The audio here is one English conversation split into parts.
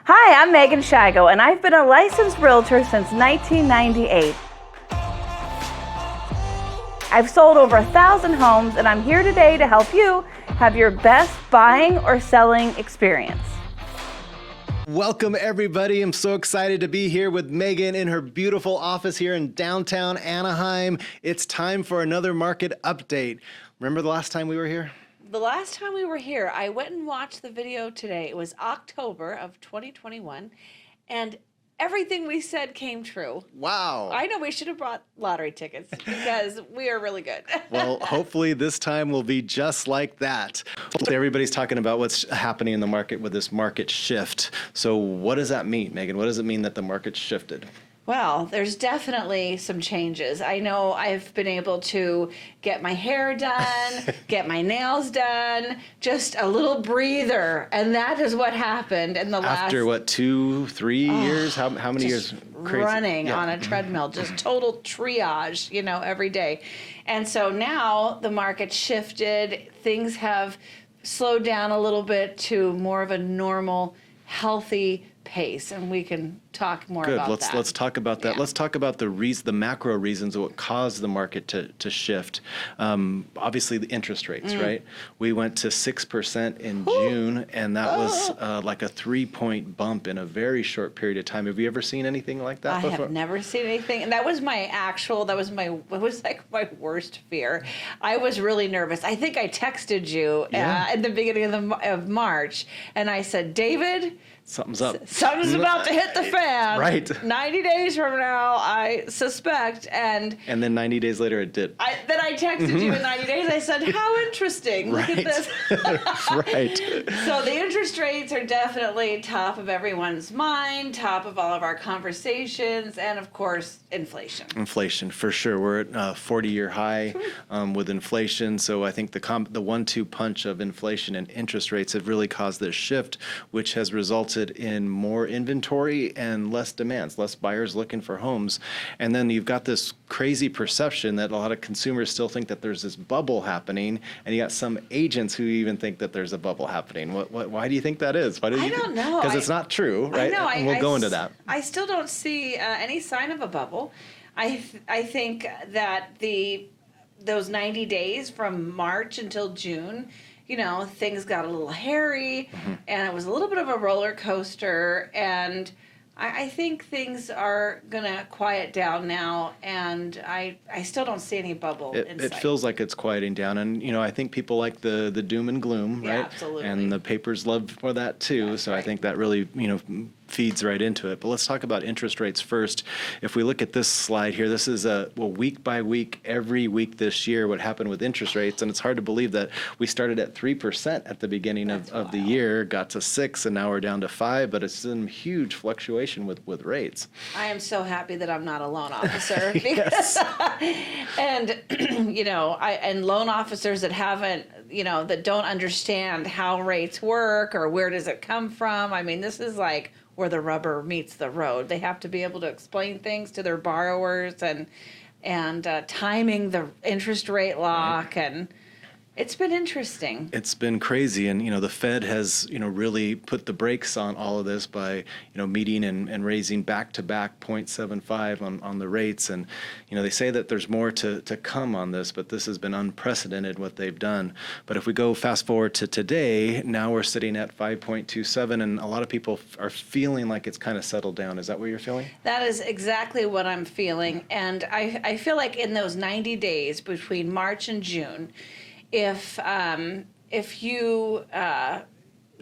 Hi, I'm Megan Shago, and I've been a licensed realtor since 1998. I've sold over 1,000 homes, and I'm here today to help you have your best buying or selling experience. Welcome, everybody. I'm so excited to be here with Megan in her beautiful office here in downtown Anaheim. It's time for another market update. Remember the last time we were here? The last time we were here, I went and watched the video today. It was October of 2021, and everything we said came true. Wow. I know we should have brought lottery tickets because we are really good. Well, hopefully this time will be just like that. Everybody's talking about what's happening in the market with this market shift. So what does that mean, Megan? What does it mean that the market shifted? Well, there's definitely some changes. I know I've been able to get my hair done, get my nails done, just a little breather. And that is what happened in the last... After what, 2-3 years? How many years? Crazy. Running on a treadmill, just total triage, every day. And so now the market shifted. Things have slowed down a little bit to more of a normal, healthy pace, and we can talk more about that. Let's talk about that. Yeah. Let's talk about the macro reasons of what caused the market to shift. Obviously, the interest rates, right? We went to 6% in June, and that was like a 3-point bump in a very short period of time. Have you ever seen anything like that before? I have never seen anything, and that was my like my worst fear. I was really nervous. I think I texted you at the beginning of March, and I said, David, something's up. Something's about to hit the fan. Right. 90 days from now, I suspect. And then 90 days later, it did. Then I texted you in 90 days. I said, how interesting. Look at this. Right. So the interest rates are definitely top of everyone's mind, top of all of our conversations, and of course, inflation. Inflation, for sure. We're at a 40-year high with inflation. So I think the 1-2 punch of inflation and interest rates have really caused this shift, which has resulted in more inventory and less demands, less buyers looking for homes. And then you've got this crazy perception that a lot of consumers still think that there's this bubble happening, and you got some agents who even think that there's a bubble happening. Why do you think that is? I don't know. Because it's not true, right? And we'll go into that. I still don't see any sign of a bubble. I think that those 90 days from March until June, things got a little hairy, and it was a little bit of a roller coaster, and I think things are going to quiet down now, and I still don't see any bubble in sight. It feels like it's quieting down, and I think people like the doom and gloom, right? Yeah, absolutely. And the papers love for that too. That's so right. I think that really feeds right into it. But let's talk about interest rates first. If we look at this slide here, this is week by week, every week this year, what happened with interest rates, and it's hard to believe that we started at 3% at the beginning of the year, got to 6%, and now we're down to 5%. But it's some huge fluctuation with rates. I am so happy that I'm not a loan officer because, and and loan officers that haven't, that don't understand how rates work or where does it come from. I mean, this is like where the rubber meets the road. They have to be able to explain things to their borrowers and timing the interest rate lock, and it's been interesting. It's been crazy, and the Fed has really put the brakes on all of this by meeting and raising back-to-back 0.75 on the rates, and they say that there's more to come on this, but this has been unprecedented what they've done. But if we go fast forward to today, now we're sitting at 5.27, and a lot of people are feeling like it's kind of settled down. Is that what you're feeling? That is exactly what I'm feeling, and I feel like in those 90 days between March and June, if you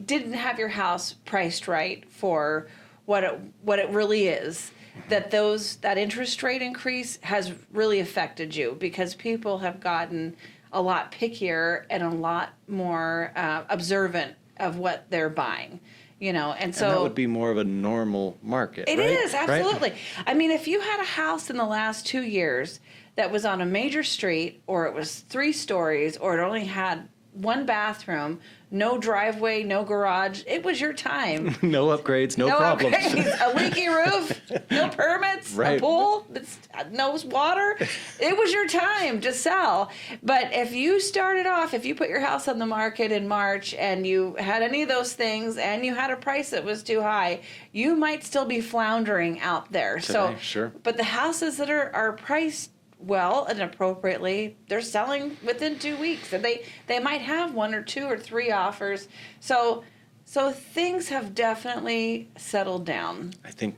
didn't have your house priced right for what it really is, that interest rate increase has really affected you because people have gotten a lot pickier and a lot more observant of what they're buying. And so that would be more of a normal market. It right? is, absolutely. Right? I mean, if you had a house in the last 2 years that was on a major street, or it was 3 stories, or it only had one bathroom, no driveway, no garage, it was your time. No upgrades, no problems. Upgrades, a leaky roof, no permits, Right. a pool that's no water. It was your time to sell. But if you started off, if you put your house on the market in March and you had any of those things and you had a price that was too high, you might still be floundering out there. Today, sure. But the houses that are priced well and appropriately, they're selling within 2 weeks, and they might have 1 or 2 or 3 offers. So things have definitely settled down. I think,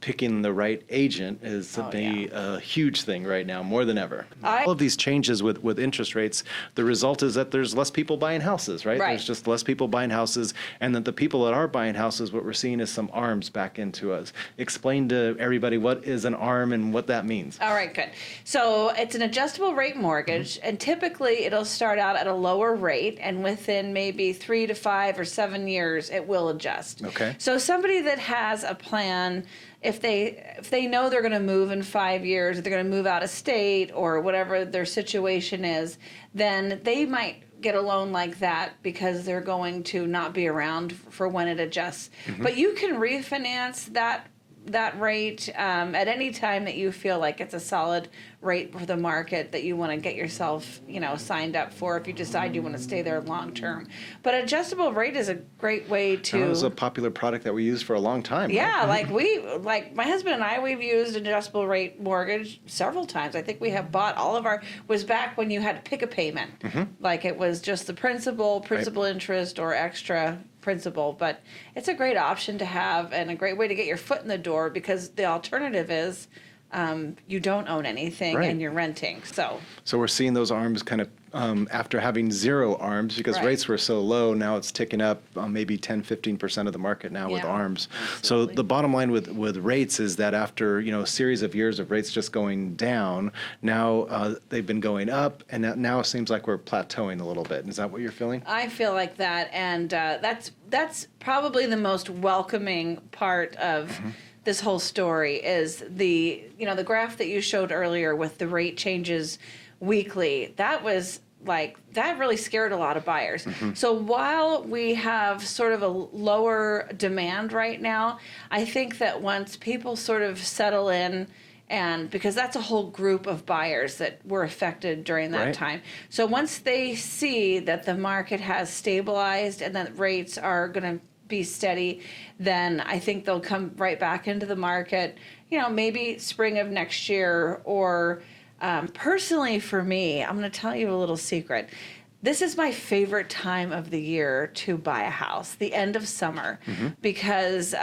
picking the right agent is a huge thing right now, more than ever. All of these changes with interest rates, the result is that there's less people buying houses, right? There's just less people buying houses, and that the people that are buying houses, what we're seeing is some arms back into us. Explain to everybody what is an ARM and what that means. All right, good. So it's an adjustable rate mortgage, and typically it'll start out at a lower rate, and within maybe 3 to 5 or 7 years, it will adjust. Okay. So somebody that has a plan, if they know they're going to move in 5 years, or they're going to move out of state, or whatever their situation is, then they might get a loan like that because they're going to not be around for when it adjusts. But you can refinance that rate at any time that you feel like it's a solid rate for the market that you want to get yourself, signed up for if you decide you want to stay there long term. But adjustable rate is a great way to. That was a popular product that we used for a long time. Yeah, right? like my husband and I, we've used adjustable rate mortgage several times. I think we have bought all of our, was back when you had to pick a payment. Like it was just the principal interest, or extra principal. But it's a great option to have and a great way to get your foot in the door, because the alternative is you don't own anything and you're renting. So we're seeing those arms kind of after having 0 arms, because rates were so low. Now it's ticking up maybe 10-15% of the market now with arms. Absolutely. So the bottom line with rates is that after a series of years of rates just going down, now they've been going up, and now it seems like we're plateauing a little bit. Is that what you're feeling? I feel like that, and that's probably the most welcoming part of this whole story is the graph that you showed earlier with the rate changes weekly. That was that really scared a lot of buyers. So while we have sort of a lower demand right now, I think that once people sort of settle in, and because that's a whole group of buyers that were affected during that time. So once they see that the market has stabilized and that rates are going to be steady, then I think they'll come right back into the market, maybe spring of next year. Or personally for me, I'm going to tell you a little secret. This is my favorite time of the year to buy a house, the end of summer, because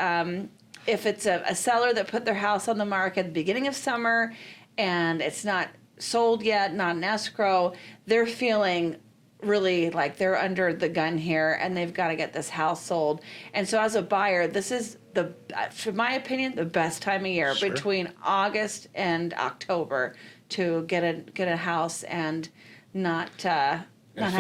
if it's a seller that put their house on the market at the beginning of summer and it's not sold yet, not in escrow, they're feeling really like they're under the gun here and they've got to get this house sold. And so as a buyer, this is in my opinion, the best time of year, between August and October, to get a house and not have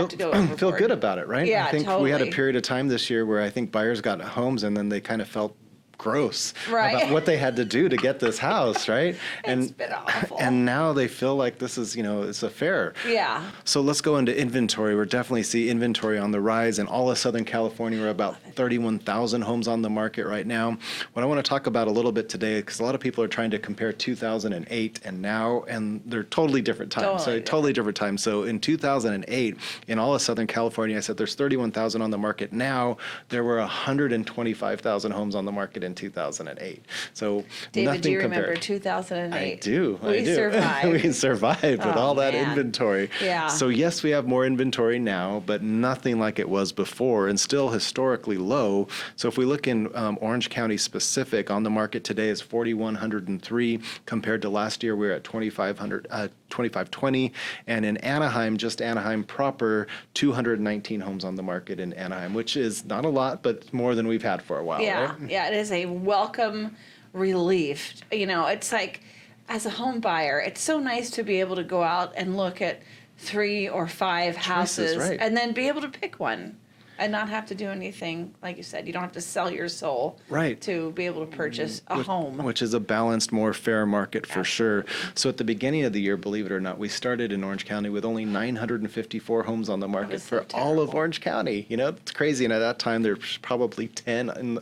to go overboard. Feel good about it, right? Yeah, I think totally. we had a period of time this year where I think buyers got homes and then they kind of felt gross about what they had to do to get this house, right? It's been awful. And now they feel like this is, it's a fair. Yeah. So let's go into inventory. We're definitely see inventory on the rise. In all of Southern California, we're about 31,000 homes on the market right now. What I want to talk about a little bit today, because a lot of people are trying to compare 2008 and now, and they're totally different times. Totally different times. So in 2008, in all of Southern California, I said there's 31,000 on the market. Now there were 125,000 homes on the market in 2008. So David, nothing do you compared. remember 2008? I do. We survived. We survived with all that inventory. Yeah. So yes, we have more inventory now, but nothing like it was before, and still historically low. So if we look in Orange County specific, on the market today is 4,103. Compared to last year, we were at 2,520. And in Anaheim, just Anaheim proper, 219 homes on the market in Anaheim, which is not a lot, but more than we've had for a while. Yeah, right? yeah, it is a welcome relief. It's like, as a home buyer, it's so nice to be able to go out and look at 3 or 5 houses right. and then be able to pick one. And not have to do anything, like you said. You don't have to sell your soul Right. to be able to purchase a home. Which is a balanced, more fair market for sure. So at the beginning of the year, believe it or not, we started in Orange County with only 954 homes on the market was so for all of terrible. Orange County. You know, it's crazy. And at that time, there's probably 10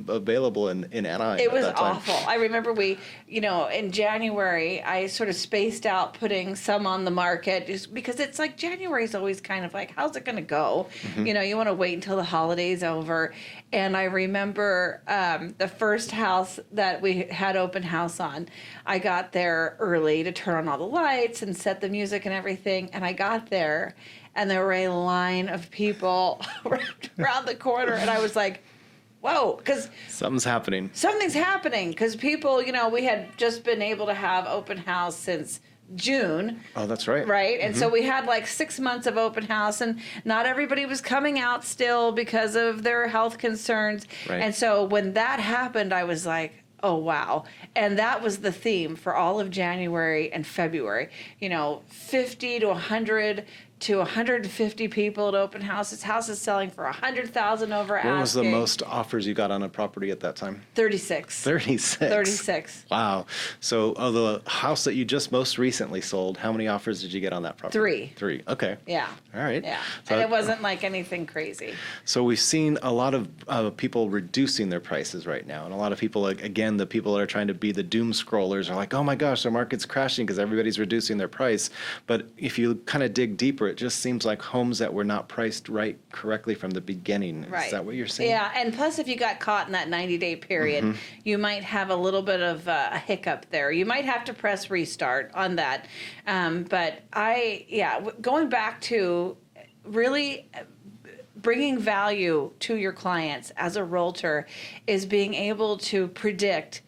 available in Anaheim. It at was that time. awful. I remember in January, I sort of spaced out putting some on the market just because it's like January is always kind of like, how's it going to go? You want to wait until the holiday's over. And I remember the first house that we had open house on, I got there early to turn on all the lights and set the music and everything. And I got there and there were a line of people around the corner. And I was like, whoa, because Something's happening. something's happening. Because people, we had just been able to have open house since June. Oh, that's right. Right. And so we had like 6 months of open house, and not everybody was coming out still because of their health concerns. Right. And so when that happened, I was like, oh, wow. And that was the theme for all of January and February. 50 to 100 to 150 people at open houses. House is selling for 100,000 over asking. What was the most offers you got on a property at that time? 36. 36. 36. Wow. So, the house that you just most recently sold, how many offers did you get on that property? 3. 3. Okay. Yeah. All right. Yeah. So, And it wasn't like anything crazy. So we've seen a lot of people reducing their prices right now, and a lot of people, like, again, the people that are trying to be the doom scrollers are like, oh my gosh, the market's crashing because everybody's reducing their price. But if you kind of dig deeper, it just seems like homes that were not priced right correctly from the beginning. Right. Is that what you're saying? Yeah, and plus if you got caught in that 90-day period, you might have a little bit of a hiccup there. You might have to press restart on that. But going back to really bringing value to your clients as a realtor is being able to predict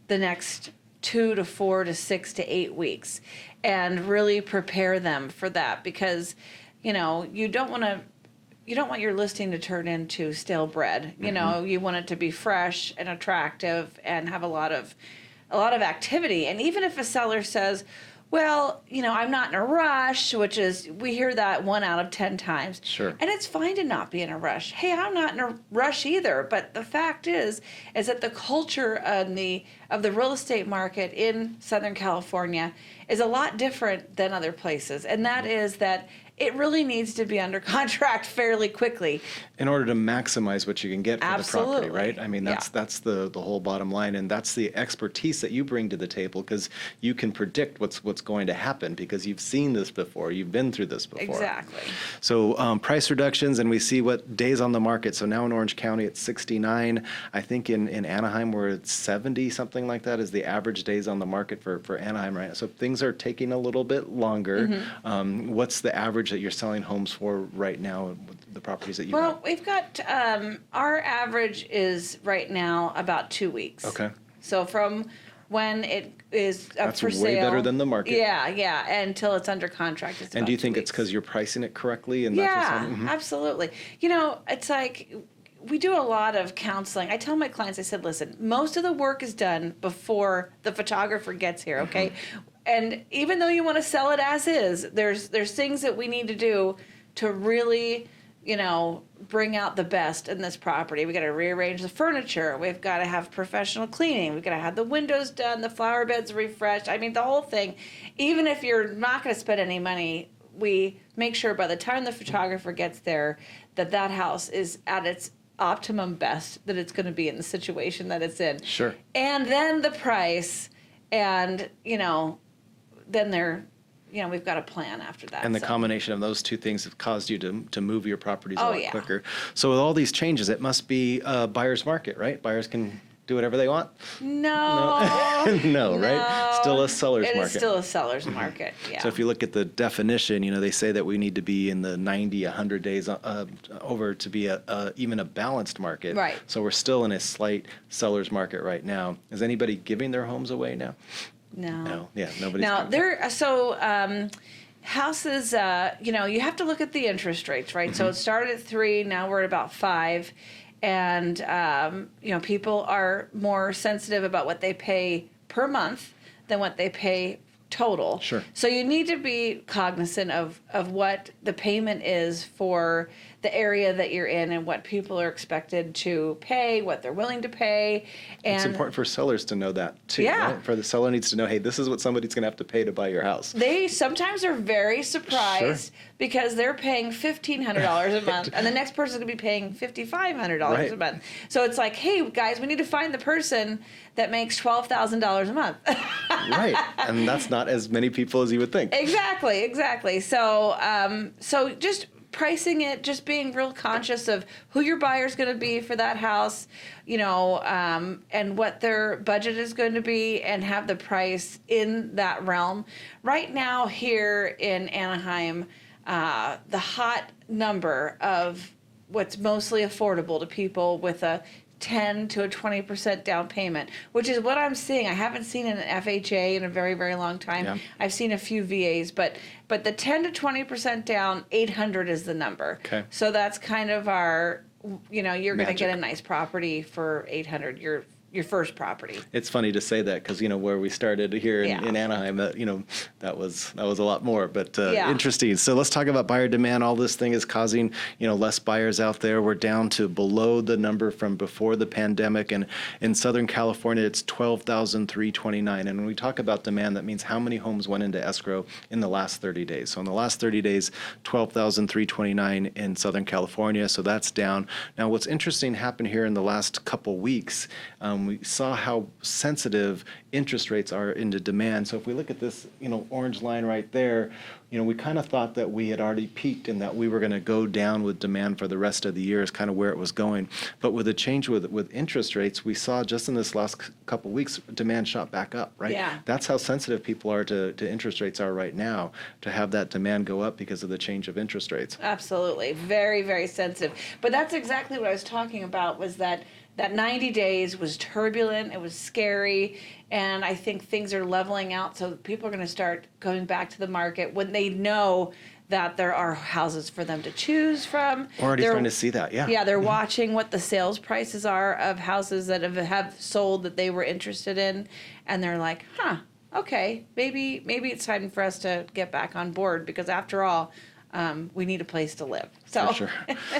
the next 2 to 4 to 6 to 8 weeks and really prepare them for that, because you don't want your listing to turn into stale bread. You want it to be fresh and attractive and have a lot of activity. And even if a seller says, well, I'm not in a rush, which is, we hear that 1 out of 10 times. Sure. And it's fine to not be in a rush. Hey, I'm not in a rush either. But the fact is that the culture of the real estate market in Southern California is a lot different than other places. And that is that it really needs to be under contract fairly quickly. In order to maximize what you can get for Absolutely. the property, right? I mean, that's the whole bottom line, and that's the expertise that you bring to the table, because you can predict what's going to happen because you've seen this before, you've been through this before. Exactly. So price reductions, and we see what days on the market. So now in Orange County it's 69. I think in Anaheim we're at 70, something like that is the average days on the market for Anaheim right now. So things are taking a little bit longer. What's the average that you're selling homes for right now with the properties that you Well, have? we've got, our average is right now about 2 weeks. Okay. So from when it is up That's for way sale. better than the market. Yeah, until it's under contract. It's And about do you 2 think it's weeks. because you're pricing it correctly? And Yeah, that's what's happening? absolutely. It's like we do a lot of counseling. I tell my clients, I said, listen, most of the work is done before the photographer gets here, okay? And even though you want to sell it as is, there's things that we need to do to really, bring out the best in this property. We got to rearrange the furniture. We've got to have professional cleaning. We've got to have the windows done, the flower beds refreshed. I mean, the whole thing. Even if you're not going to spend any money, we make sure by the time the photographer gets there that house is at its optimum best that it's going to be in the situation that it's in. Sure. And then the price, and then we've got a plan after that. And the so. combination of those two things have caused you to move your properties a Oh, lot yeah. quicker. So with all these changes, it must be a buyer's market, right? Buyers can do whatever they want? No. No, right? Still a seller's It market. is still a seller's market, yeah. So if you look at the definition, they say that we need to be in the 90, 100 days over to be even a balanced market. Right. So we're still in a slight seller's market right now. Is anybody giving their homes away now? No. Yeah, nobody's. Now, giving. houses, you have to look at the interest rates, right? So it started at 3, now we're at about 5. And, people are more sensitive about what they pay per month than what they pay total. Sure. So you need to be cognizant of what the payment is for the area that you're in and what people are expected to pay, what they're willing to pay. And It's important for sellers to know that too. Yeah. Right? For the seller needs to know, hey, this is what somebody's going to have to pay to buy your house. they sometimes are very surprised because they're paying $1,500 a month and the next person's going to be paying $5,500 Right. a month. So it's like, hey, guys, we need to find the person that makes $12,000 a month. Right. And that's not as many people as you would think. Exactly. So just pricing it, just being real conscious of who your buyer's going to be for that house, and what their budget is going to be, and have the price in that realm. Right now here in Anaheim, the hot number of what's mostly affordable to people with a 10 to a 20% down payment, which is what I'm seeing. I haven't seen an FHA in a very, very long time. Yeah. I've seen a few VAs, but the 10 to 20% down, 800 is the number. Okay. So that's kind of our, you're going to Magic. get a nice property for 800. Your first property. It's funny to say that because, where we started here in Anaheim, that was a lot more, but interesting. So let's talk about buyer demand. All this thing is causing, less buyers out there. We're down to below the number from before the pandemic. And in Southern California, it's 12,329. And when we talk about demand, that means how many homes went into escrow in the last 30 days. So in the last 30 days, 12,329 in Southern California. So that's down. Now, what's interesting happened here in the last couple weeks, we saw how sensitive interest rates are into demand. So if we look at this, orange line right there, we kind of thought that we had already peaked and that we were going to go down with demand for the rest of the year is kind of where it was going. But with the change with interest rates, we saw just in this last couple of weeks, demand shot back up, right? Yeah. That's how sensitive people are to interest rates are right now, to have that demand go up because of the change of interest rates. Absolutely. Very, very sensitive. But that's exactly what I was talking about, was that 90 days was turbulent, it was scary, and I think things are leveling out, so people are going to start going back to the market when they know that there are houses for them to choose from. We're already starting to see that, yeah. Yeah, they're watching what the sales prices are of houses that have sold that they were interested in, and they're like, okay, maybe it's time for us to get back on board, because after all, we need a place to live. So. For sure.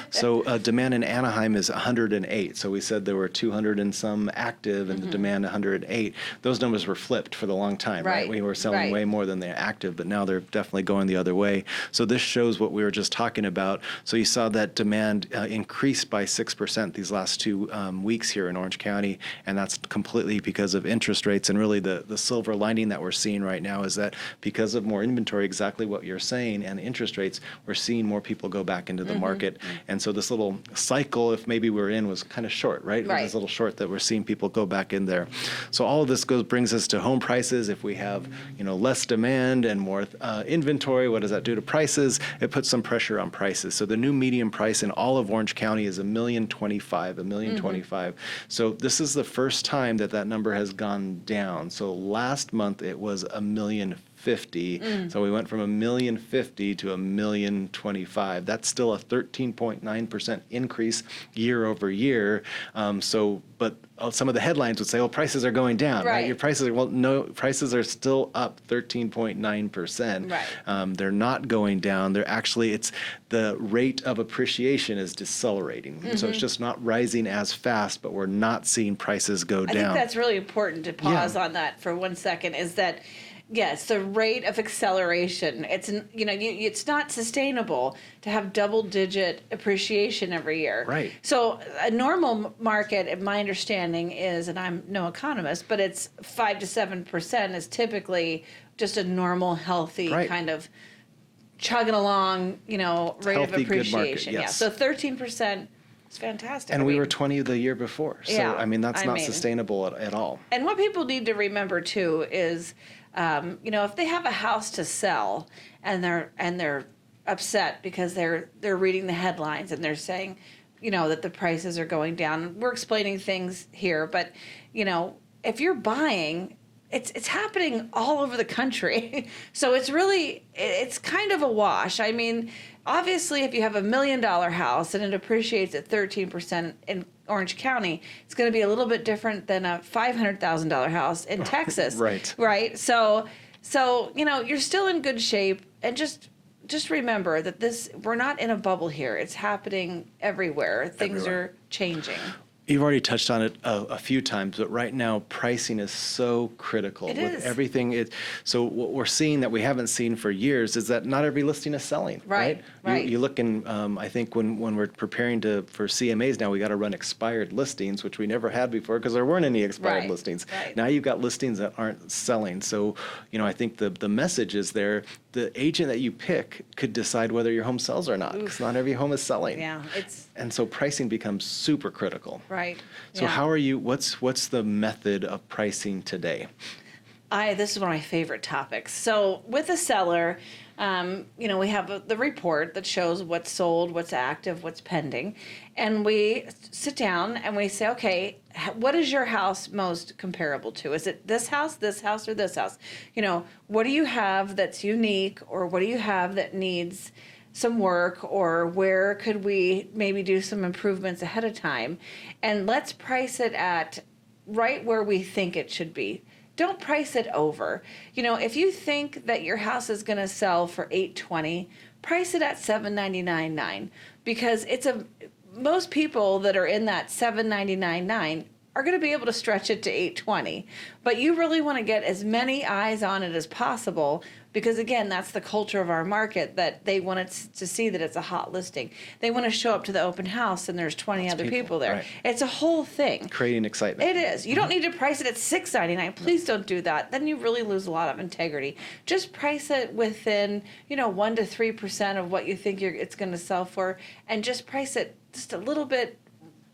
So demand in Anaheim is 108. So we said there were 200 and some active, and the demand 108. Those numbers were flipped for the long time, right? We were selling way more than they're active, but now they're definitely going the other way. So this shows what we were just talking about. So you saw that demand increased by 6% these last 2 weeks here in Orange County, and that's completely because of interest rates. And really the silver lining that we're seeing right now is that because of more inventory, exactly what you're saying, and interest rates, we're seeing more people go back into the market. And so this little cycle, if maybe we're in, was kind of short, right? It was this little short that we're seeing people go back in there. So all of this brings us to home prices. If we have, less demand and more inventory, what does that do to prices? It puts some pressure on prices. So the new median price in all of Orange County is $1,025,000. So this is the first time that number has gone down. So last month it was $1,050,000. So we went from $1,050,000 to $1,025,000. That's still a 13.9% increase year over year. But some of the headlines would say, "Oh, prices are going down." Right? Your prices are no. Prices are still up 13.9%. Right. They're not going down. They're actually, it's the rate of appreciation is decelerating. So it's just not rising as fast, but we're not seeing prices go down. I think that's really important to pause on that for 1 second. Is that yes, the rate of acceleration. It's it's not sustainable to have double-digit appreciation every year. Right. So a normal market, in my understanding, is, and I'm no economist, but it's 5 to 7% is typically just a normal, healthy kind of chugging along, rate healthy, of appreciation. good market, yes. Yeah. So 13%. It's fantastic. And we were 20 the year before. So, Yeah, that's not sustainable at all. And what people need to remember, too, is, if they have a house to sell and they're upset because they're reading the headlines and they're saying, that the prices are going down. We're explaining things here, but, if you're buying, it's happening all over the country. So it's kind of a wash. I mean, obviously, if you have $1 million house and it appreciates at 13% in Orange County, it's going to be a little bit different than a $500,000 house in Texas. Right. Right. So you're still in good shape, and just just remember that we're not in a bubble here. It's happening everywhere. Things are changing. You've already touched on it a few times, but right now pricing is so critical. It with is. everything. So what we're seeing that we haven't seen for years is that not every listing is selling. Right. You look in. I think when we're preparing for CMAs now, we got to run expired listings, which we never had before because there weren't any expired listings. Right. Now you've got listings that aren't selling. So I think the message is there. The agent that you pick could decide whether your home sells or not, because not every home is selling. Yeah, and so pricing becomes super critical. Right. So how are you? What's the method of pricing today? This is one of my favorite topics. So with a seller, we have the report that shows what's sold, what's active, what's pending, and we sit down and we say, okay, what is your house most comparable to? Is it this house, or this house? What do you have that's unique, or what do you have that needs some work, or where could we maybe do some improvements ahead of time? And let's price it at right where we think it should be. Don't price it over. If you think that your house is going to sell for $820, price it at $799.9, because most people that are in that $799.9 are going to be able to stretch it to $820. But you really want to get as many eyes on it as possible, because again, that's the culture of our market, that they want it to see that it's a hot listing. They want to show up to the open house and there's 20 other people there. Right. It's a whole thing. Creating excitement. It is. You don't need to price it at $699. Please don't do that. Then you really lose a lot of integrity. Just price it within, 1 to 3% of what you think it's going to sell for, and just price it just a little bit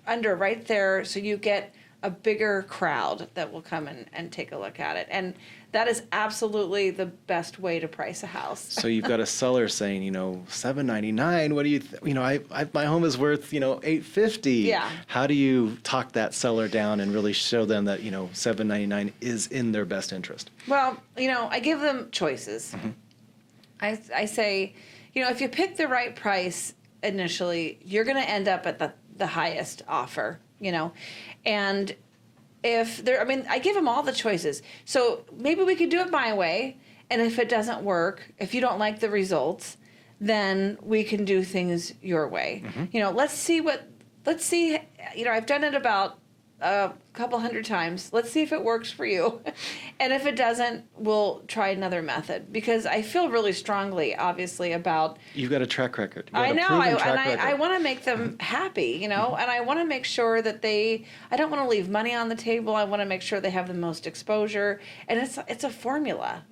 under right there, so you get a bigger crowd that will come and take a look at it. And that is absolutely the best way to price a house. So you've got a seller saying, $799. What do you, my home is worth, $850. Yeah. How do you talk that seller down and really show them that, $799 is in their best interest? Well, I give them choices. Mm-hmm. I say, if you pick the right price initially, you're going to end up at the highest offer, and I give them all the choices. So maybe we could do it my way, and if it doesn't work, if you don't like the results, then we can do things your way. Mm-hmm. Let's see, I've done it about a couple hundred times. Let's see if it works for you. And if it doesn't, we'll try another method, because I feel really strongly, obviously, about... You've got a track record. I know, I want to make them happy, and I want to make sure that I don't want to leave money on the table. I want to make sure they have the most exposure, and it's a formula,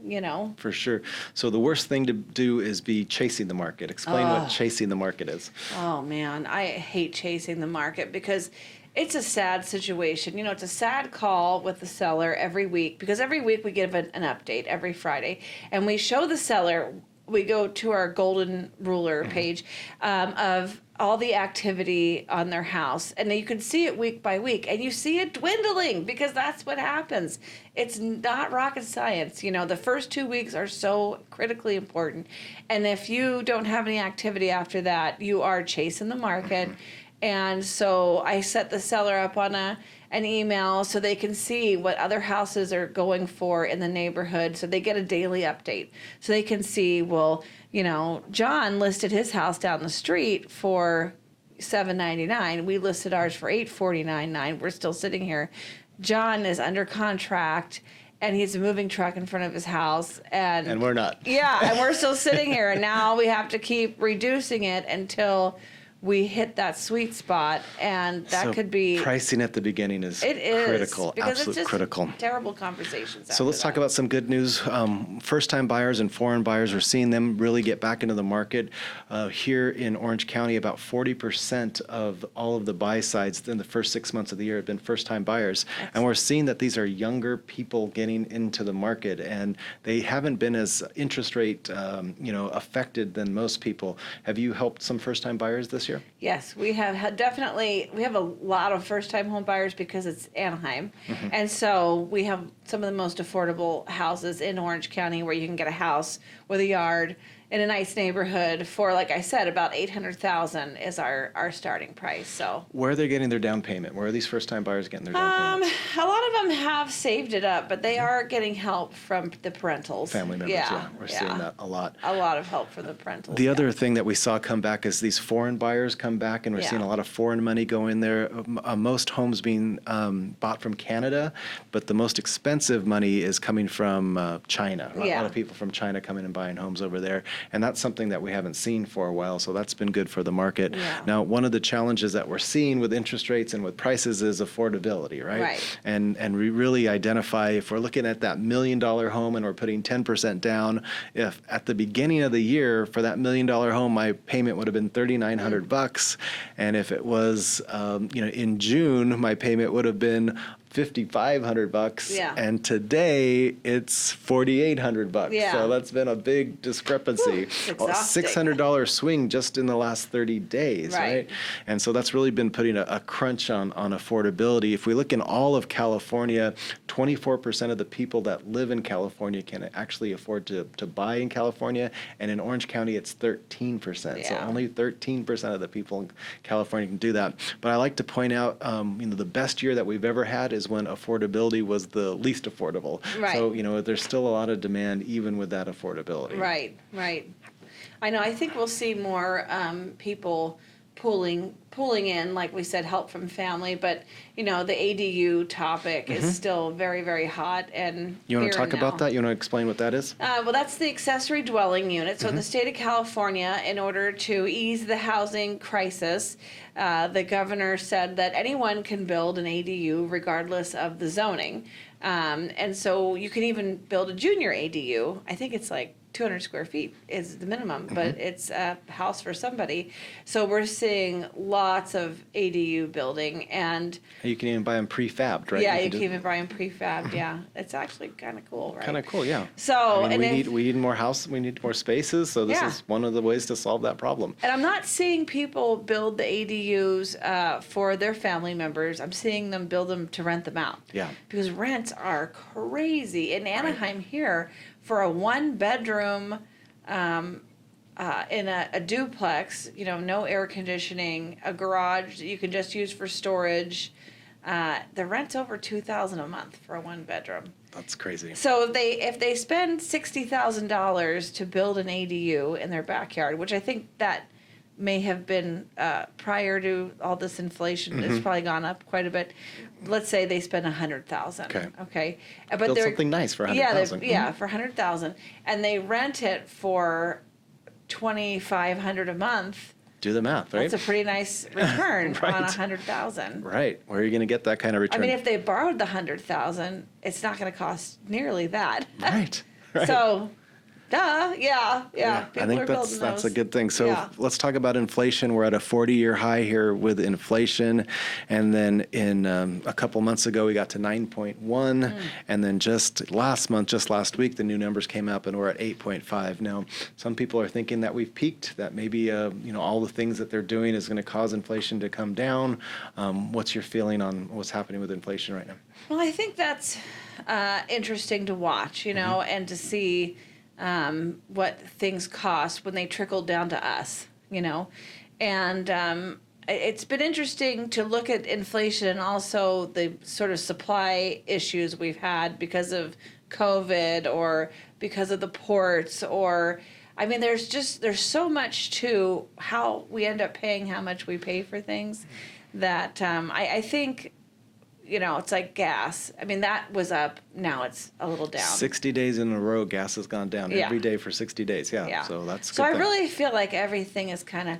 For sure. So the worst thing to do is be chasing the market. Explain what chasing the market is. Oh, man, I hate chasing the market, because it's a sad situation. It's a sad call with the seller every week, because every week we give an update every Friday, and we show the seller, we go to our golden ruler page of all the activity on their house, and you can see it week by week, and you see it dwindling, because that's what happens. It's not rocket science. The first 2 weeks are so critically important, and if you don't have any activity after that, you are chasing the market. And so I set the seller up on an email so they can see what other houses are going for in the neighborhood. So they get a daily update. So they can see, well, John listed his house down the street for $799. We listed ours for $849.9. We're still sitting here. John is under contract, and he's a moving truck in front of his house. And we're not. Yeah, and we're still sitting here. And now we have to keep reducing it until we hit that sweet spot, and that could be... Pricing at the beginning is critical, absolutely critical. Terrible conversations. So let's talk about some good news. First-time buyers and foreign buyers, we're seeing them really get back into the market. Here in Orange County, about 40% of all of the buy sides in the first 6 months of the year have been first-time buyers. And we're seeing that these are younger people getting into the market, and they haven't been as interest rate affected than most people. Have you helped some first-time buyers this year? Yes, we have definitely. We have a lot of first-time home buyers because it's Anaheim, and so we have some of the most affordable houses in Orange County, where you can get a house with a yard in a nice neighborhood for, like I said, about $800,000 is our starting price. So Where are they getting their down payment? Where are these first-time buyers getting their down payments? a lot of them have saved it up, but they are getting help from the parentals. Family members, yeah. We're seeing that a lot. A lot of help from the parentals. The other thing that we saw come back is these foreign buyers come back, and we're seeing a lot of foreign money go in there. Most homes being bought from Canada, but the most expensive money is coming from China. A lot of people from China coming and buying homes over there, and that's something that we haven't seen for a while, so that's been good for the market. Yeah. Now, one of the challenges that we're seeing with interest rates and with prices is affordability, right? Right. And we really identify, if we're looking at that $1 million home and we're putting 10% down, if at the beginning of the year for that $1 million home, my payment would have been $3,900, and if it was, in June, my payment would have been $5,500, and today it's $4,800. Yeah. So that's been a big discrepancy. It's A exhausting. $600 swing just in the last 30 days, right? And so that's really been putting a crunch on affordability. If we look in all of California, 24% of the people that live in California can actually afford to buy in California, and in Orange County it's 13%. So only 13% of the people in California can do that. But I like to point out, the best year that we've ever had is when affordability was the least affordable. Right. So, there's still a lot of demand even with that affordability. Right. I know. I think we'll see more people pulling in, like we said, help from family. But the ADU topic is still very, very hot. And you want to talk about that? You want to explain what that is? Well, that's the accessory dwelling unit. So in the state of California, in order to ease the housing crisis, the governor said that anyone can build an ADU regardless of the zoning. And so you can even build a junior ADU. I think it's like 200 square feet is the minimum, but it's a house for somebody. So we're seeing lots of ADU building, and you can even buy them prefabbed, right? Yeah, you can even buy them prefabbed. Yeah, it's actually kind of cool, right? Kind of cool, yeah. So we need more we need more spaces. So this is one of the ways to solve that problem. And I'm not seeing people build the ADUs for their family members. I'm seeing them build them to rent them out. Yeah. Because rents are crazy in Anaheim here. For a one-bedroom in a duplex, no air conditioning, a garage that you can just use for storage, the rent's over $2,000 a month for a one-bedroom. That's crazy. So if they spend $60,000 to build an ADU in their backyard, which I think that may have been prior to all this inflation, it's probably gone up quite a bit. Let's say they spend $100,000. Okay. But build something nice for $100,000. Yeah, for $100,000, and they rent it for $2,500 a month. Do the math, right? That's a pretty nice return Right. on $100,000. Right. Where are you going to get that kind of return? I mean, if they borrowed the $100,000, it's not going to cost nearly that. Right. So. Yeah. I think that's a good thing. So let's talk about inflation. We're at a 40-year high here with inflation. And then in a couple months ago, we got to 9.1. And then just last week, the new numbers came up and we're at 8.5. Now, some people are thinking that we've peaked, that maybe, all the things that they're doing is going to cause inflation to come down. What's your feeling on what's happening with inflation right now? Well, I think that's interesting to watch, and to see what things cost when they trickle down to us, and it's been interesting to look at inflation and also the sort of supply issues we've had because of COVID or because of the ports, or there's so much to how we end up paying how much we pay for things that I think it's like gas. That was up. Now it's a little down. 60 days in a row, gas has gone down every day for 60 days. Yeah. So that's a good So I thing. really feel like everything is kind of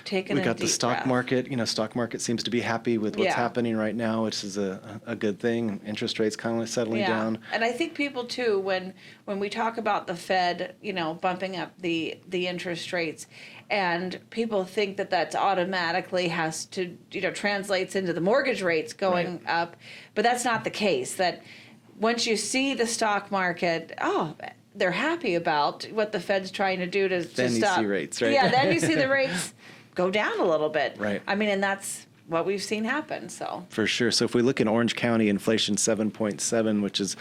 taking a deep breath. We got the stock market. Stock market seems to be happy with what's happening right now, which is a good thing. Interest rates kind of settling down. And I think people too, when we talk about the Fed, bumping up the interest rates, and people think that that's automatically has to, translates into the mortgage rates going up, but that's not the case. That once you see the stock market, they're happy about what the Fed's trying to do to then stop. You see rates, right? Yeah, then you see the rates go down a little bit. Right. And that's what we've seen happen. So For sure. So if we look in Orange County, inflation 7.7, which is,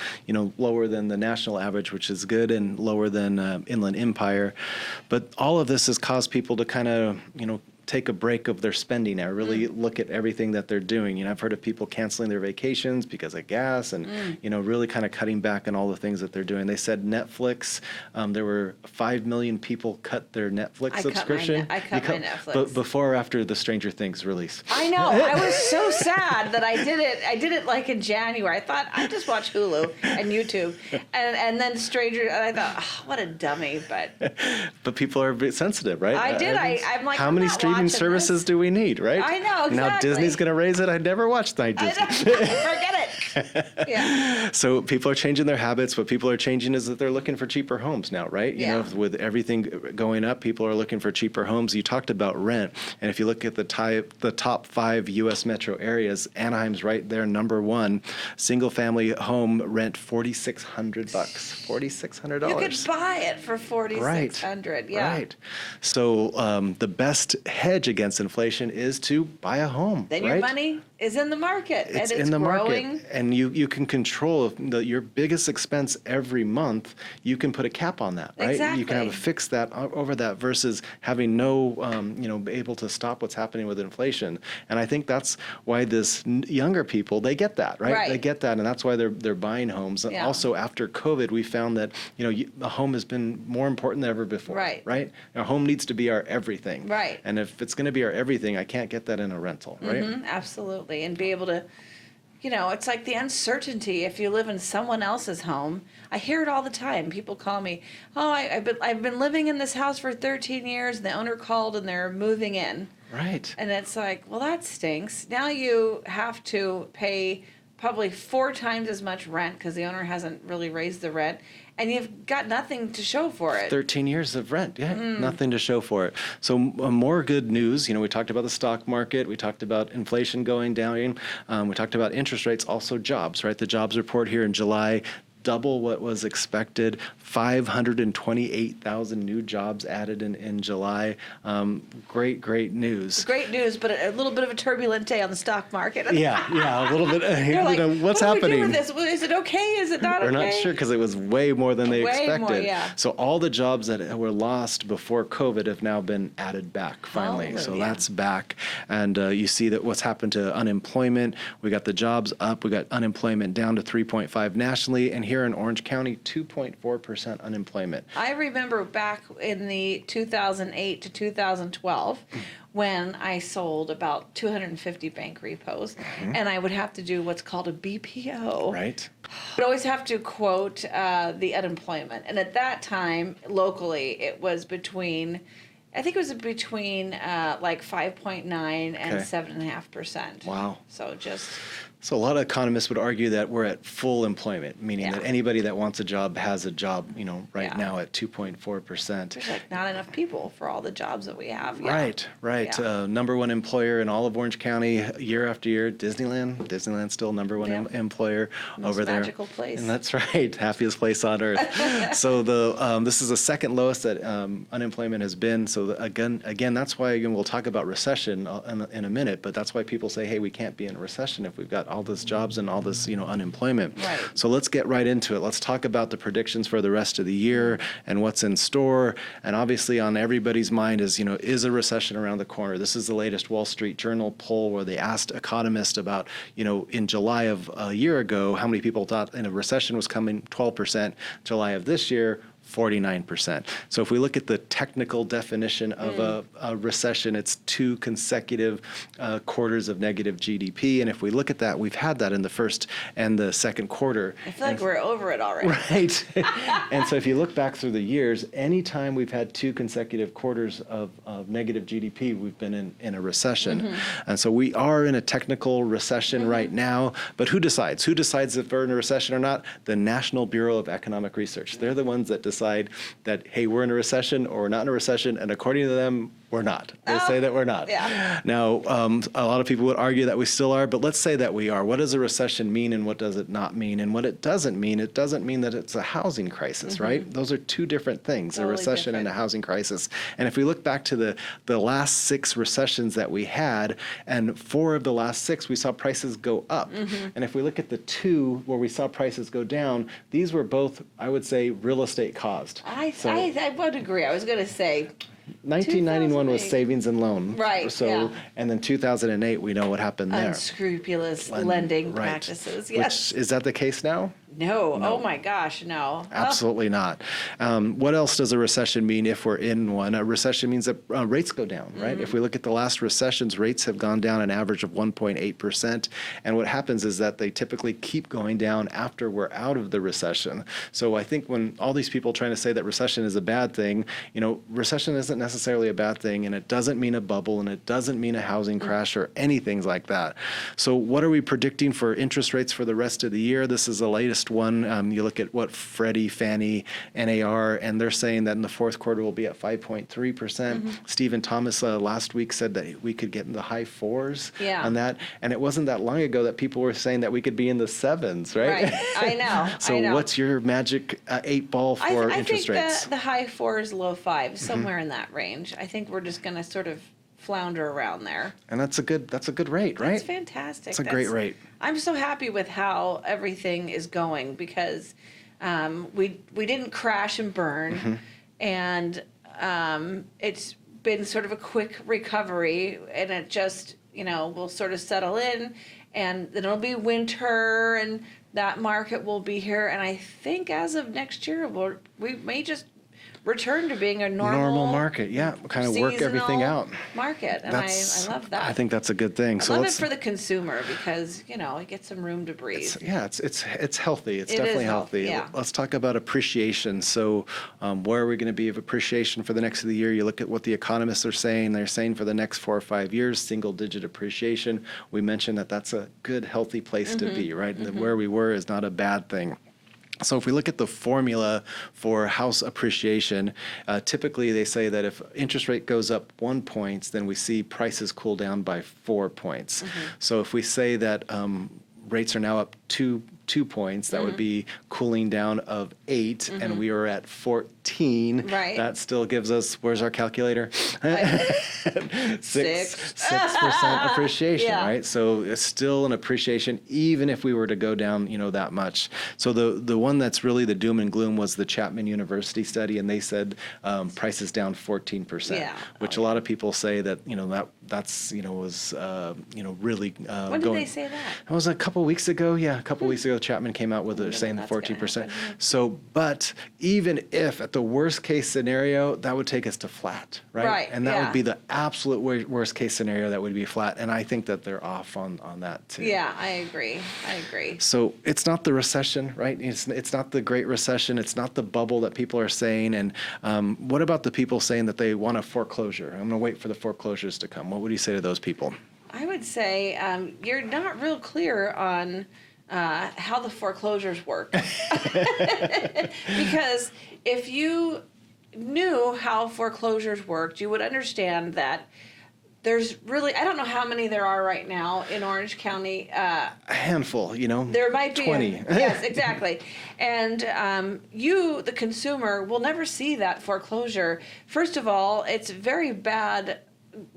lower than the national average, which is good, and lower than Inland Empire. But all of this has caused people to kind of, take a break of their spending now, really look at everything that they're doing. I've heard of people canceling their vacations because of gas and, really kind of cutting back on all the things that they're doing. They said Netflix, there were 5 million people cut their Netflix subscription. I cut my Netflix. But before or after the Stranger Things release? I know. I was so sad that I did it. I did it like in January. I thought I'd just watch Hulu and YouTube, and then Stranger. And I thought, oh, what a dummy. But people are a bit sensitive, right? I did. I'm like, how I'm many not streaming services do we need, right? I know, exactly. Now Disney's going to raise it. I'd never watched Disney. Forget it. Yeah. So people are changing their habits. What people are changing is that they're looking for cheaper homes now, right? With everything going up, people are looking for cheaper homes. You talked about rent, and if you look at the top 5 U.S. metro areas, Anaheim's right there, number 1. Single family home rent $4,600. $4,600. You could buy it for $4,600. Right. Yeah. Right. So the best hedge against inflation is to buy a home. Then right? your money is in the market. It's and in the growing. market, and you can control your biggest expense every month. You can put a cap on that, right? Exactly. You can have a fix that over that versus having no, able to stop what's happening with inflation. And I think that's why this younger people, they get that, right? They get that, and that's why they're buying homes. And also after COVID, we found that a home has been more important than ever before. Right. A home needs to be our everything. Right. And if it's going to be our everything, I can't get that in a rental, right? Absolutely. And be able to, it's like the uncertainty if you live in someone else's home. I hear it all the time. People call me, oh, I've been living in this house for 13 years, and the owner called and they're moving in. Right. And it's like, well, that stinks. Now you have to pay probably 4 times as much rent because the owner hasn't really raised the rent, and you've got nothing to show for it. 13 years of rent, nothing to show for it. So more good news. We talked about the stock market. We talked about inflation going down. We talked about interest rates, also jobs, right? The jobs report here in July, double what was expected. 528,000 new jobs added in July. Great news. Great news, but a little bit of a turbulent day on the stock market. Yeah, a little bit. What's what happening? Do we do with this? Is it okay? Is it not okay? We're not sure because it was way more than they expected. More, yeah. So all the jobs that were lost before COVID have now been added back finally. Hallelujah. So that's back. And you see that what's happened to unemployment. We got the jobs up. We got unemployment down to 3.5 nationally. And here in Orange County, 2.4% unemployment. I remember back in the 2008 to 2012 when I sold about 250 bank repos, and I would have to do what's called a BPO. Right. I would always have to quote the unemployment. And at that time, locally, it was between like 5.9 and 7.5%. Wow. So a lot of economists would argue that we're at full employment, meaning that anybody that wants a job has a job, right now at 2.4%. There's not enough people for all the jobs that we have. Yeah. Right. Yeah. Number 1 employer in all of Orange County year after year, Disneyland. Disneyland's still number 1 employer over there. Magical place. And that's right, happiest place on earth. So this is the second lowest that unemployment has been. So again, that's why we'll talk about recession in a minute. But that's why people say, hey, we can't be in a recession if we've got all this jobs and all this, unemployment. Right. So let's get right into it. Let's talk about the predictions for the rest of the year and what's in store. And obviously on everybody's mind is a recession around the corner? This is the latest Wall Street Journal poll where they asked economists about, in July of a year ago, how many people thought a recession was coming, 12%. July of this year, 49%. So if we look at the technical definition of a recession, it's 2 consecutive quarters of negative GDP. And if we look at that, we've had that in the first and the second quarter. I feel like we're over it already. Right. And so if you look back through the years, anytime we've had 2 consecutive quarters of negative GDP, we've been in a recession. And so we are in a technical recession right now. But who decides? Who decides if we're in a recession or not? The National Bureau of Economic Research. They're the ones that decide that, hey, we're in a recession or we're not in a recession. And according to them, we're not. They say that we're not. Yeah. Now, a lot of people would argue that we still are, but let's say that we are. What does a recession mean and what does it not mean? And what it doesn't mean that it's a housing crisis, right? Those are two different things, Totally a recession and a housing crisis. And if we look back to the last 6 recessions that we had, and 4 of the last 6, we saw prices go up. And if we look at the 2 where we saw prices go down, these were both, I would say, real estate caused. I would agree. I was going to say, 1991 was 2008. savings and loan. Right, So, yeah. and then 2008, we know what happened there. unscrupulous lending Right. practices. Yes. Which, is that the case now? No. Oh my gosh, no. Absolutely not. What else does a recession mean if we're in one? A recession means that rates go down, right? If we look at the last recessions, rates have gone down an average of 1.8%. And what happens is that they typically keep going down after we're out of the recession. So I think when all these people trying to say that recession is a bad thing, recession isn't necessarily a bad thing, and it doesn't mean a bubble, and it doesn't mean a housing crash or anything like that. So what are we predicting for interest rates for the rest of the year? This is the latest one. You look at what Freddie, Fannie, NAR, and they're saying that in the fourth quarter we'll be at 5.3%. Stephen Thomas last week said that we could get in the high 4s on that. And it wasn't that long ago that people were saying that we could be in the 7s, right? Right. I know. So I know. what's your magic 8 ball for interest rates? I think the high 4s, low 5s, somewhere in that range. I think we're just going to sort of flounder around there. And that's a good rate, right? That's fantastic. It's a great rate. I'm so happy with how everything is going because we didn't crash and burn, and it's been sort of a quick recovery, and it just will sort of settle in, and then it'll be winter, and that market will be here, and I think as of next year we may just return to being a normal market. Yeah, kind of work everything out. Market, and I love that. I think that's a good thing. I love it for the consumer because it gets some room to breathe. It's healthy. It's It definitely is healthy. yeah. Let's talk about appreciation. So, where are we going to be of appreciation for the next of the year? You look at what the economists are saying. They're saying for the next 4 or 5 years, single-digit appreciation. We mentioned that that's a good, healthy place to be, right? And where we were is not a bad thing. So if we look at the formula for house appreciation, typically they say that if interest rate goes up 1 point, then we see prices cool down by 4 points. So if we say that rates are now up 2 points, that would be cooling down of 8, and we are at 14. Right. That still gives us, where's our calculator? 6% appreciation, Yeah. right? So it's still an appreciation, even if we were to go down, that much. So the one that's really the doom and gloom was the Chapman University study, and they said prices down 14%, Yeah. which a lot of people say that that's was really When did they say that? It was a couple weeks ago. Yeah, a couple weeks ago, Chapman came out with saying the that's gonna 14%. happen, yeah. So, but even if at the worst case scenario, that would take us to flat, right? Right, And that yeah. would be the absolute worst case scenario. That would be flat. And I think that they're off on that too. Yeah, I agree. So it's not the recession, right? It's not the Great Recession. It's not the bubble that people are saying. And what about the people saying that they want a foreclosure? I'm going to wait for the foreclosures to come. What would you say to those people? I would say you're not real clear on how the foreclosures work. Because if you knew how foreclosures worked, you would understand that there's really, I don't know how many there are right now in Orange County. A handful, There might be 20. Yes, exactly. And you, the consumer, will never see that foreclosure. First of all, it's very bad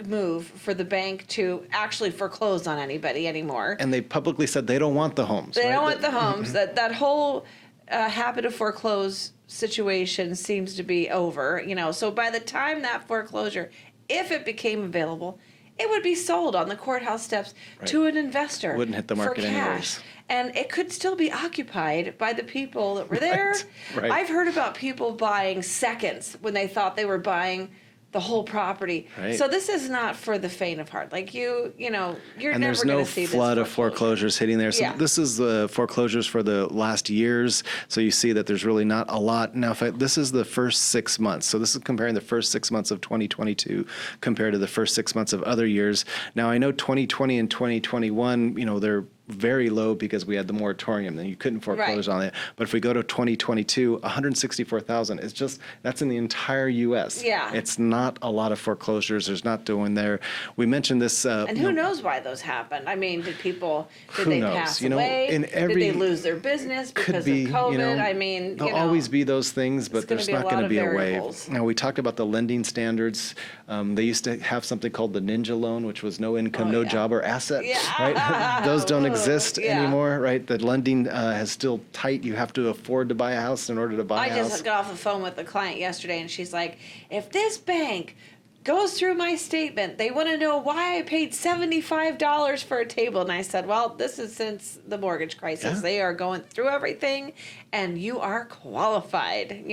move for the bank to actually foreclose on anybody anymore. And they publicly said they don't want the homes. They right? don't want the homes. That whole habit of foreclose situation seems to be over. So by the time that foreclosure, if it became available, it would be sold on the courthouse steps to an investor. Wouldn't hit the market for cash. anyways. And it could still be occupied by the people that were there. Right. I've heard about people buying seconds when they thought they were buying the whole property. Right. So this is not for the faint of heart. Like you're And never there's going no to see this flood of foreclosure. foreclosures hitting there. So Yeah. this is the foreclosures for the last years. So you see that there's really not a lot. Now, this is the first 6 months. So this is comparing the first 6 months of 2022 compared to the first 6 months of other years. Now, I know 2020 and 2021, they're very low because we had the moratorium, then you couldn't foreclose on it. But if we go to 2022, 164,000 is just, that's in the entire U.S. Yeah. It's not a lot of foreclosures. There's not doing there. We mentioned this. And who knows why those happened? I mean, did they knows? pass You know, away? in Did they lose their business because of COVID? I mean, there'll always be those things, but there's not going to be a way. variables. Now, we talked about the lending standards. They used to have something called the Ninja loan, which was no income, no job or asset. Yeah. Right? Those don't exist Yeah. anymore, right? The lending is still tight. You have to afford to buy a house in order to buy a house. I just got off the phone with a client yesterday, and she's like, if this bank goes through my statement, they want to know why I paid $75 for a table. And I said, well, this is since the mortgage crisis. Yeah. They are going through everything, and you are qualified,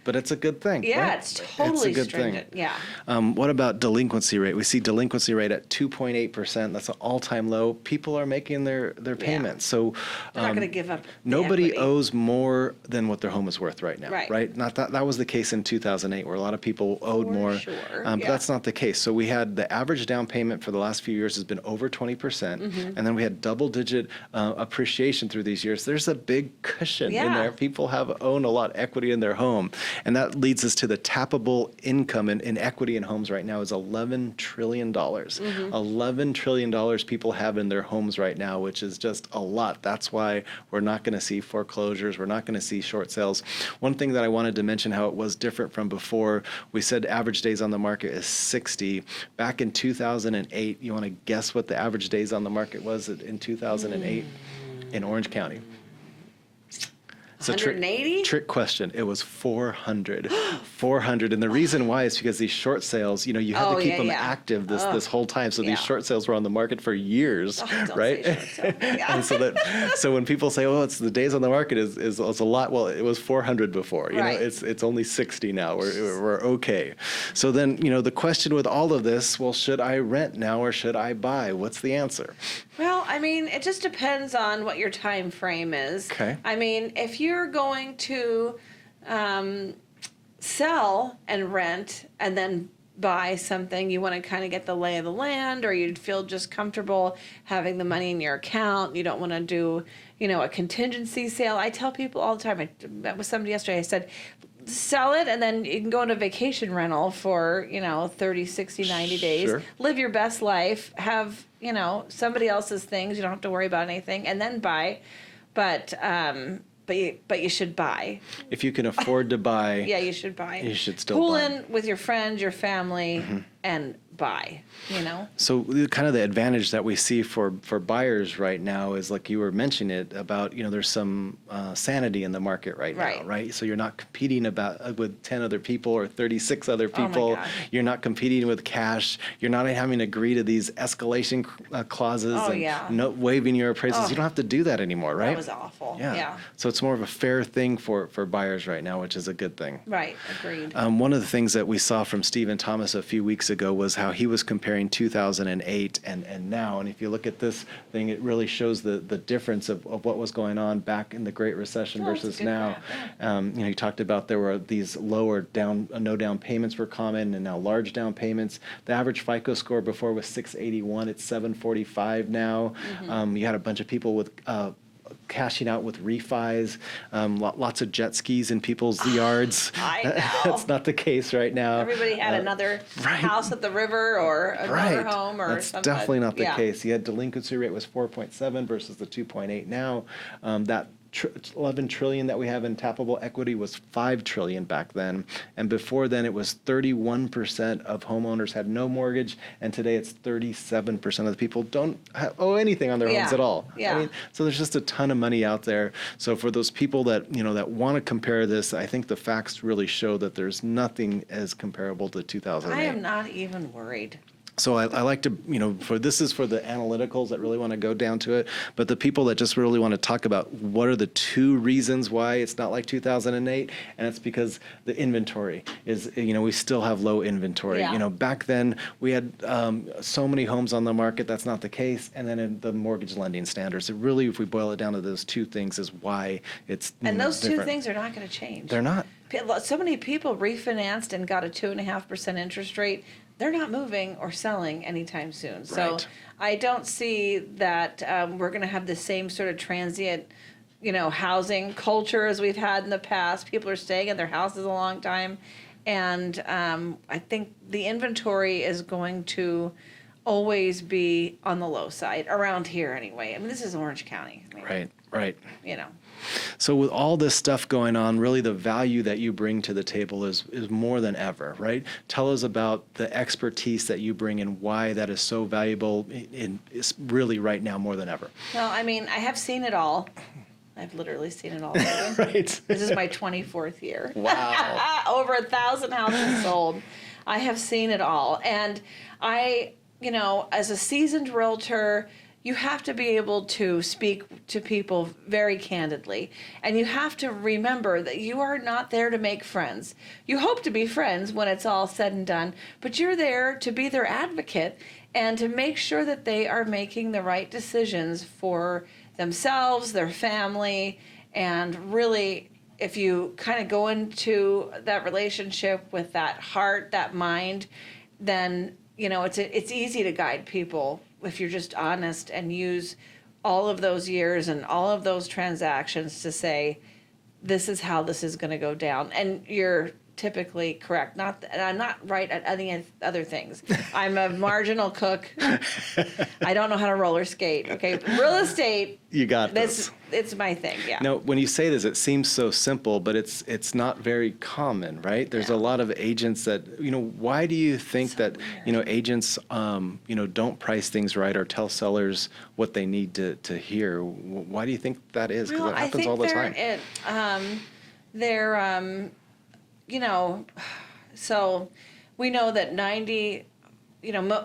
But it's a good thing. Yeah, right? it's totally it's a good stringent. thing. Yeah. What about delinquency rate? We see delinquency rate at 2.8%. That's an all-time low. People are making their payments. So They're not going to give up the nobody equity. owes more than what their home is worth right now. Right. Not that was the case in 2008, where a lot of people owed For more. sure. But that's not the case. So we had the average down payment for the last few years has been over 20%, Mm-hmm. and then we had double-digit appreciation through these years. There's a big cushion in Yeah. there. People own a lot of equity in their home, and that leads us to the tappable income in equity in homes right now is $11 trillion. Mm-hmm. $11 trillion people have in their homes right now, which is just a lot. That's why we're not going to see foreclosures. We're not going to see short sales. One thing that I wanted to mention how it was different from before, we said average days on the market is 60. Back in 2008, you want to guess what the average days on the market was in 2008 in Orange County? It's a 180? trick question. It was 400. 400. And the reason why is because these short sales, you had to keep them active this whole time. So these short sales were on the market for years, right? And so when people say, oh, it's the days on the market is a lot. Well, it was 400 before. You know, it's only 60 now. We're okay. So then, the question with all of this, well, should I rent now or should I buy? What's the answer? Well, I mean, it just depends on what your time frame is. Okay. I mean, if you're going to sell and rent and then buy something, you want to kind of get the lay of the land, or you'd feel just comfortable having the money in your account. You don't want to do, a contingency sale. I tell people all the time, I met with somebody yesterday, I said, sell it and then you can go on a vacation rental for 30, 60, 90 days. Sure. Live your best life, have somebody else's things, you don't have to worry about anything, and then buy. But you should buy. If you can afford to buy, Yeah, you should buy. you should still Pull buy. in with your friends, your family, and buy. So kind of the advantage that we see for buyers right now is, like you were mentioning it about, there's some sanity in the market right now, right? So you're not competing with 10 other people or 36 other people. gosh. You're not competing with cash. You're not having to agree to these escalation clauses and waiving your appraisals. You don't have to do that anymore, right? That was awful. Yeah. So it's more of a fair thing for buyers right now, which is a good thing. Right. Agreed. One of the things that we saw from Stephen Thomas a few weeks ago was how he was comparing 2008 and now. And if you look at this thing, it really shows the difference of what was going on back in the Great Recession versus now. He talked about there were these lower no down payments were common, and now large down payments. The average FICO score before was 681. It's 745 now. You had a bunch of people with cashing out with refis, lots of jet skis in people's yards. I know. That's not the case right now. Everybody had another house at the river or another home or That's something. definitely not the case. You had delinquency rate was 4.7 versus the 2.8 now. That 11 trillion that we have in tappable equity was 5 trillion back then, and before then it was 31% of homeowners had no mortgage, and today it's 37% of the people don't owe anything on their homes at all. Yeah. I mean, so there's just a ton of money out there. So for those people that that want to compare this, I think the facts really show that there's nothing as comparable to 2008. I am not even worried. So I like to, this is for the analyticals that really want to go down to it, but the people that just really want to talk about what are the two reasons why it's not like 2008, and it's because the inventory is, we still have low inventory. Yeah. Back then we had so many homes on the market. That's not the case. And then in the mortgage lending standards, if we boil it down to those two things, is why it's And those different. two things are not going to change. They're not. so many people refinanced and got a 2.5% interest rate. They're not moving or selling anytime soon. So Right. I don't see that we're going to have the same sort of transient, housing culture as we've had in the past. People are staying in their houses a long time. And I think the inventory is going to always be on the low side, around here anyway. I mean, this is Orange County. I mean, Right. You know. So with all this stuff going on, really the value that you bring to the table is more than ever, right? Tell us about the expertise that you bring and why that is so valuable is really right now more than ever. Well, I mean, I have seen it all. I've literally seen it all. Right. This is my 24th year. Wow. Over 1,000 houses sold. I have seen it all. And I, as a seasoned realtor, you have to be able to speak to people very candidly. And you have to remember that you are not there to make friends. You hope to be friends when it's all said and done, but you're there to be their advocate and to make sure that they are making the right decisions for themselves, their family, and really, if you kind of go into that relationship with that heart, that mind, then, it's easy to guide people if you're just honest and use all of those years and all of those transactions to say, this is how this is going to go down. And you're typically correct. I'm not right at any other things. I'm a marginal cook. I don't know how to roller skate. Okay, real estate. You got this. It's my thing. Yeah. Now, when you say this, it seems so simple, but it's not very common, right? There's a lot of agents that, why do you think that, agents, don't price things right or tell sellers what they need to hear? Why do you think that is? Because it happens all the time. So we know that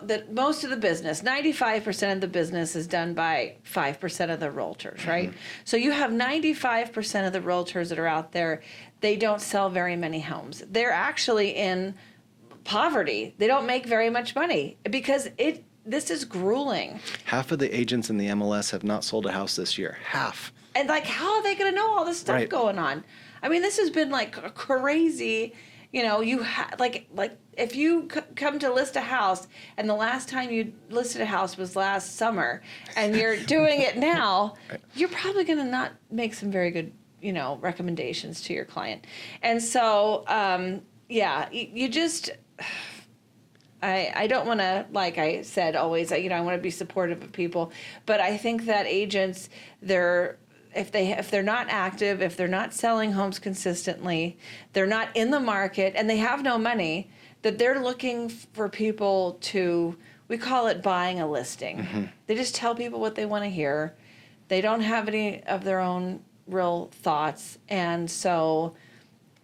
that most of the business, 95% of the business is done by 5% of the realtors, right? Mm-hmm. So you have 95% of the realtors that are out there, they don't sell very many homes. They're actually in poverty. They don't make very much money because this is grueling. Half of the agents in the MLS have not sold a house this year. Half. And how are they going to know all this stuff going on? I mean, this has been like a crazy, if you come to list a house and the last time you listed a house was last summer and you're doing it now, you're probably going to not make some very good, recommendations to your client. And so, you just, I don't want to, like I said, always, I want to be supportive of people, but I think that agents, if they're not active, if they're not selling homes consistently, they're not in the market, and they have no money, that they're looking for people to, we call it buying a listing. Mm-hmm. They just tell people what they want to hear. They don't have any of their own real thoughts, and so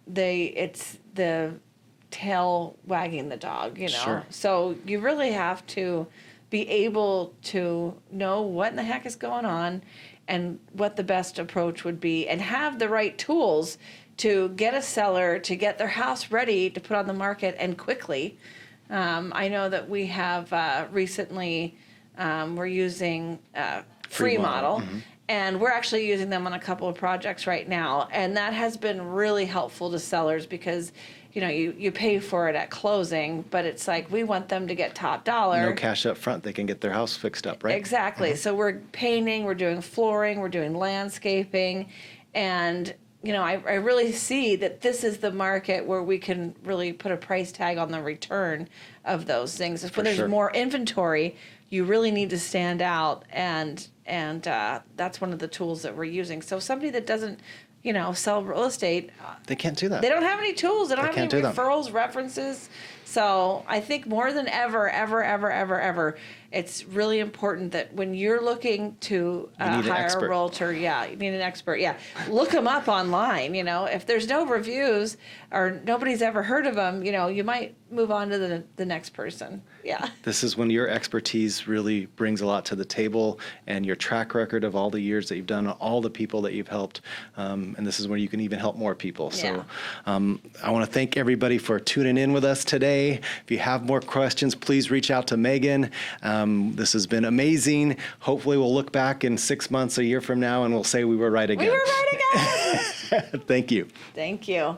it's the tail wagging the dog, Sure. So you really have to be able to know what in the heck is going on and what the best approach would be, and have the right tools to get a seller to get their house ready to put on the market and quickly. I know that we have recently, we're using Free Model, mm-hmm. and we're actually using them on a couple of projects right now, and that has been really helpful to sellers because you pay for it at closing, but it's like we want them to get top dollar. No cash up front. They can get their house fixed up, right? Exactly. Mm-hmm. So we're painting, we're doing flooring, we're doing landscaping, and I really see that this is the market where we can really put a price tag on the return of those things. When there's more inventory, you really need to stand out, and that's one of the tools that we're using. So somebody that doesn't sell real estate, they can't do that. They don't have any tools. They don't have any referrals, references. So I think more than ever, it's really important that when you're looking to hire a realtor, you need an expert. Yeah, look them up online. If there's no reviews or nobody's ever heard of them, you might move on to the next person. Yeah. This is when your expertise really brings a lot to the table, and your track record of all the years that you've done, all the people that you've helped, and this is where you can even help more people. So I want to thank everybody for tuning in with us today. If you have more questions, please reach out to Meghan. This has been amazing. Hopefully we'll look back in 6 months, a year from now, and we'll say we were right again. We were right again. Thank you. Thank you.